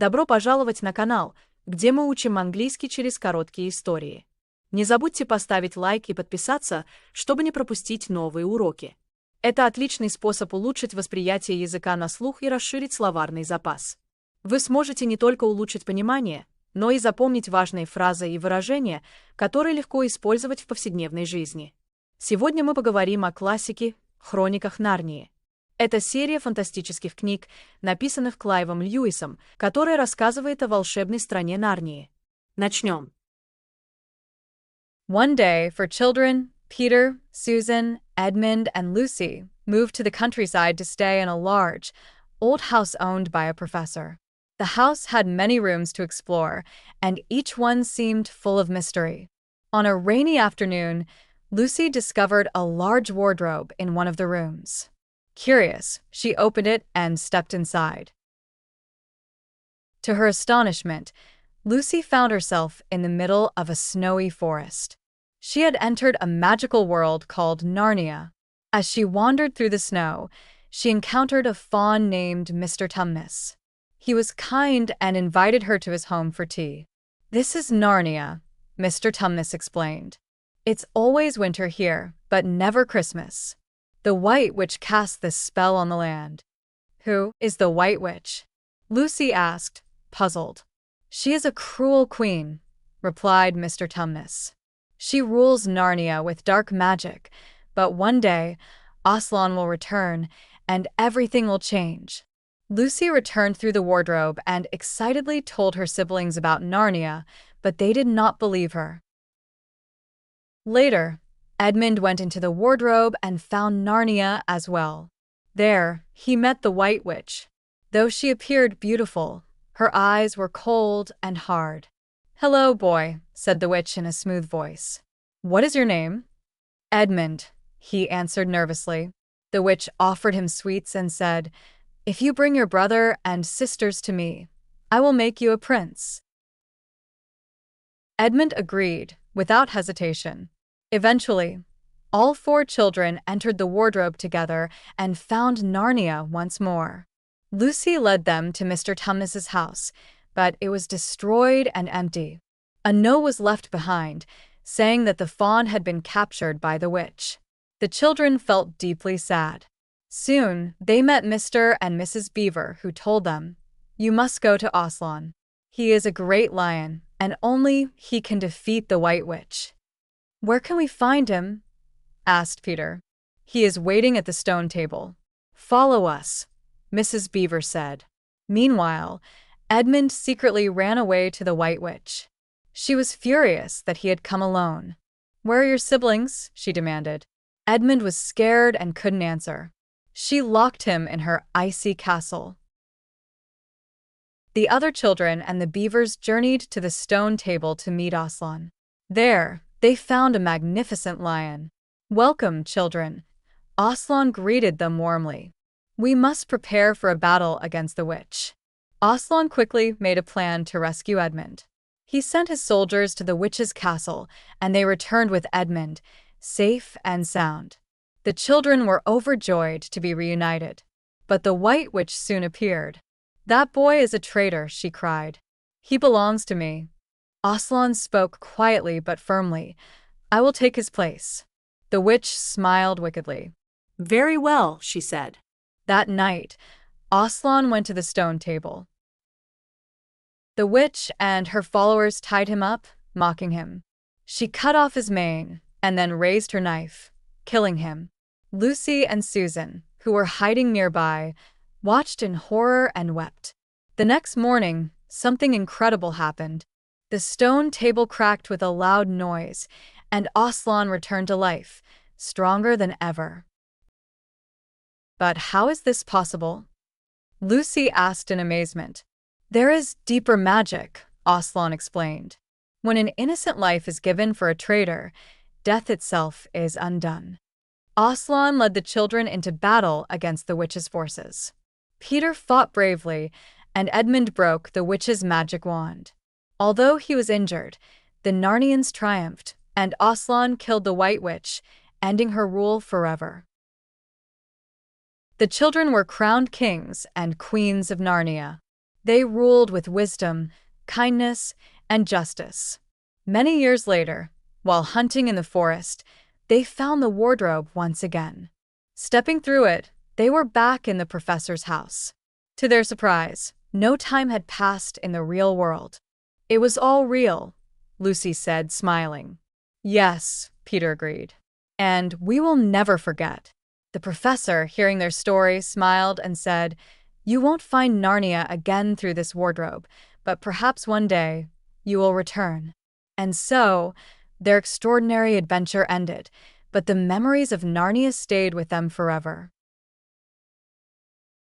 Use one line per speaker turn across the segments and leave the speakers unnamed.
Добро пожаловать на канал, где мы учим английский через короткие истории. Не забудьте поставить лайк и подписаться, чтобы не пропустить новые уроки. Это отличный способ улучшить восприятие языка на слух и расширить словарный запас. Вы сможете не только улучшить понимание, но и запомнить важные фразы и выражения, которые легко использовать в повседневной жизни. Сегодня мы поговорим о классике «Хрониках Нарнии». Это серия фантастических книг, написанных Клайвом Льюисом, которая рассказывает о волшебной стране Нарнии. Начнем.
One day, for children, Peter, Susan, Edmund, and Lucy moved to the countryside to stay in a large, old house owned by a professor. The house had many rooms to explore, and each one seemed full of mystery. On a rainy afternoon, Lucy discovered a large wardrobe in one of the rooms. Curious, she opened it and stepped inside. To her astonishment, Lucy found herself in the middle of a snowy forest. She had entered a magical world called Narnia. As she wandered through the snow, she encountered a faun named Mr. Tumnus. He was kind and invited her to his home for tea. "This is Narnia," Mr. Tumnus explained. "It's always winter here, but never Christmas. The White Witch cast this spell on the land." "Who is the White Witch?" Lucy asked, puzzled. "She is a cruel queen," replied Mr. Tumnus. "She rules Narnia with dark magic, but one day, Aslan will return, and everything will change." Lucy returned through the wardrobe and excitedly told her siblings about Narnia, but they did not believe her. Later, Edmund went into the wardrobe and found Narnia as well. There, he met the White Witch. Though she appeared beautiful, her eyes were cold and hard. "Hello, boy," said the witch in a smooth voice. "What is your name?" "Edmund," he answered nervously. The witch offered him sweets and said, "If you bring your brother and sisters to me, I will make you a prince." Edmund agreed, without hesitation. Eventually, all four children entered the wardrobe together and found Narnia once more. Lucy led them to Mr. Tumnus's house, but it was destroyed and empty. A note was left behind, saying that the faun had been captured by the witch. The children felt deeply sad. Soon, they met Mr. and Mrs. Beaver, who told them, "You must go to Aslan. He is a great lion, and only he can defeat the White Witch." "Where can we find him?" asked Peter. "He is waiting at the stone table." "Follow us," Mrs. Beaver said. Meanwhile, Edmund secretly ran away to the White Witch. She was furious that he had come alone. "Where are your siblings?" she demanded. Edmund was scared and couldn't answer. She locked him in her icy castle. The other children and the beavers journeyed to the stone table to meet Aslan. There, they found a magnificent lion. "Welcome, children," Aslan greeted them warmly. "We must prepare for a battle against the witch." Aslan quickly made a plan to rescue Edmund. He sent his soldiers to the witch's castle, and they returned with Edmund, safe and sound. The children were overjoyed to be reunited. But the White Witch soon appeared. "That boy is a traitor," she cried. "He belongs to me." Aslan spoke quietly but firmly. "I will take his place." The witch smiled wickedly.
"Very well," she said.
That night, Aslan went to the stone table. The witch and her followers tied him up, mocking him. She cut off his mane and then raised her knife, killing him. Lucy and Susan, who were hiding nearby, watched in horror and wept. The next morning, something incredible happened. The stone table cracked with a loud noise, and Aslan returned to life, stronger than ever. "But how is this possible?" Lucy asked in amazement. "There is deeper magic," Aslan explained. "When an innocent life is given for a traitor, death itself is undone." Aslan led the children into battle against the witch's forces. Peter fought bravely, and Edmund broke the witch's magic wand. Although he was injured, the Narnians triumphed, and Aslan killed the White Witch, ending her rule forever. The children were crowned kings and queens of Narnia. They ruled with wisdom, kindness, and justice. Many years later, while hunting in the forest, they found the wardrobe once again. Stepping through it, they were back in the professor's house. To their surprise, no time had passed in the real world. It was all real, Lucy said, smiling. Yes, Peter agreed. And we will never forget. The professor, hearing their story, smiled and said, You won't find Narnia again through this wardrobe, but perhaps one day you will return. And so, their extraordinary adventure ended, but the memories of Narnia stayed with them forever.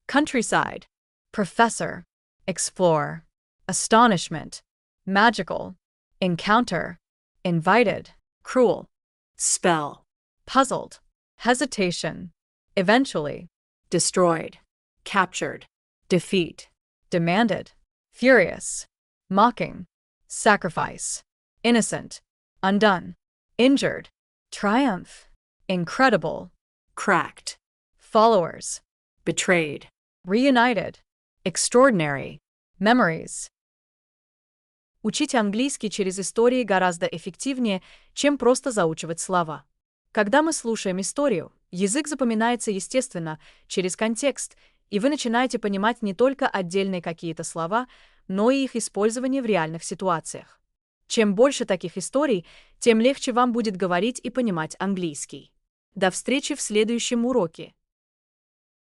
Countryside.
Professor, explore, astonishment, magical, encounter, invited,
Cruel. Spell.
puzzled, hesitation, eventually,
Destroyed. Captured. Defeat.
demanded, furious, mocking, sacrifice, innocent, undone, injured, triumph, incredible,
Cracked.
followers,
Betrayed.
reunited,
Extraordinary.
memories.
Учить английский через истории гораздо эффективнее, чем просто заучивать слова. Когда мы слушаем историю, язык запоминается естественно, через контекст, и вы начинаете понимать не только отдельные какие-то слова, но и их использование в реальных ситуациях. Чем больше таких историй, тем легче вам будет говорить и понимать английский. До встречи в следующем уроке.